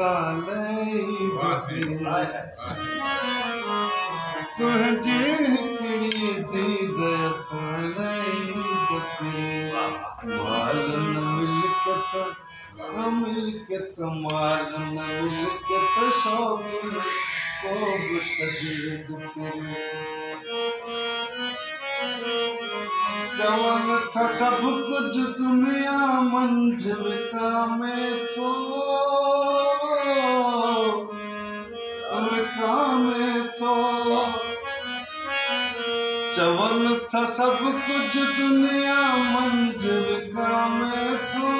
साले तुझे हिकिड़ी दीद साले माल न मिलकत माल न मिलकत शौक को शदीद चवन था सब कुछ दुनिया मंझ विकामे थो चवन था सब कुछ दुनिया मंझ विकामे थो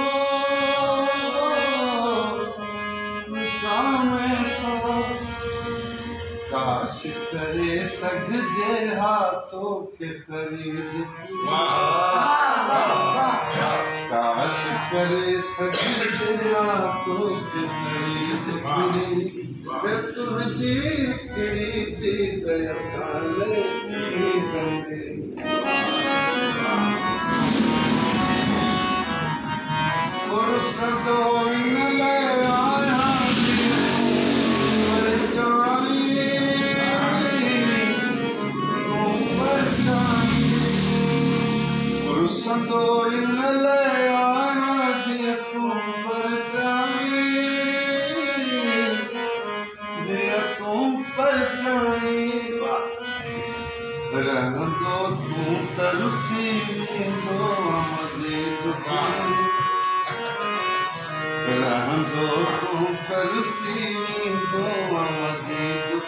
काश करे सघजे हाथों के खरीद काश करे सघजे हाथों के खरीद तुझी हिकिड़ी दीद साले सदो न आया संदो इन ले आया जे तू परछाई रहंदो तू तरसी दो मज़ीद रहंदो तू तरसी दो मज़ीद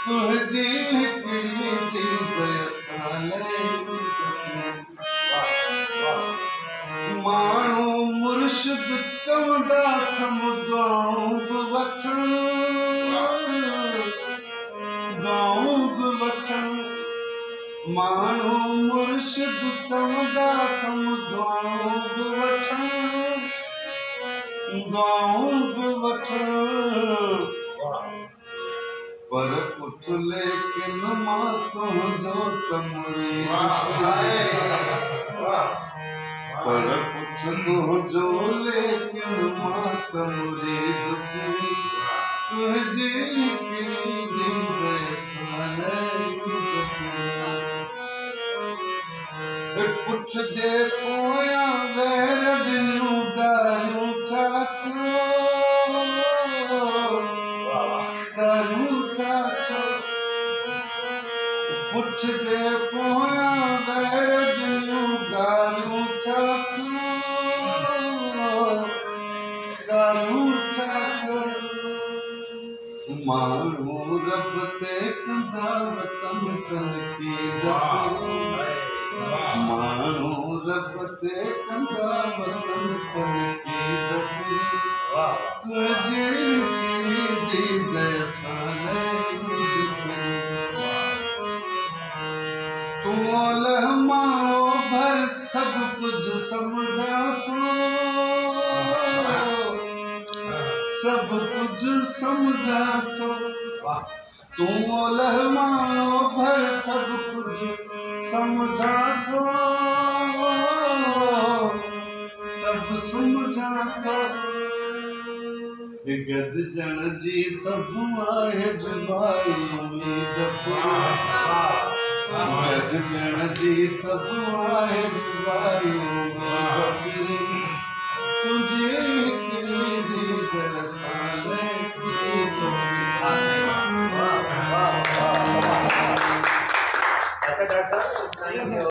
तुझी हिकिड़ी दीद साले माण्हू मुर्शिद चवंदा थम दुआऊं बि वठनि माण्हू मुर्शिद चवंदा थम दुआऊं बि वठनि पर पुछ लेकिन मां तुंहिंजो त मुरीद पर पुछ तुंहिंजो लेकिन मां त मुरीद तुझी हिकिड़ी दीद साले पुछ जे पोयां वैर ॾिनियूं ॻाल्हियूं छा थियो पुछ जे पोयां वैर ॾिनियूं ॻाल्हियूं छा थियो माण्हू रब ते कंदा वतन तनक़ीद माण्हू रब ते कंदा वतन तनक़ीद तुझी हिकिड़ी दीद साले तू ओलह माओ भर सब कुछ समझा थो सब कुछ समझा थो तू ओलह माओ भर सब कुछ समझा थो सब समझा थो गॾजण जी तब आहे जुबाई उम्मीद गॾजण जी तब आहे जुबाई उम्मीद तुझी हिकिड़ी दीद साले डॉक्टर साहब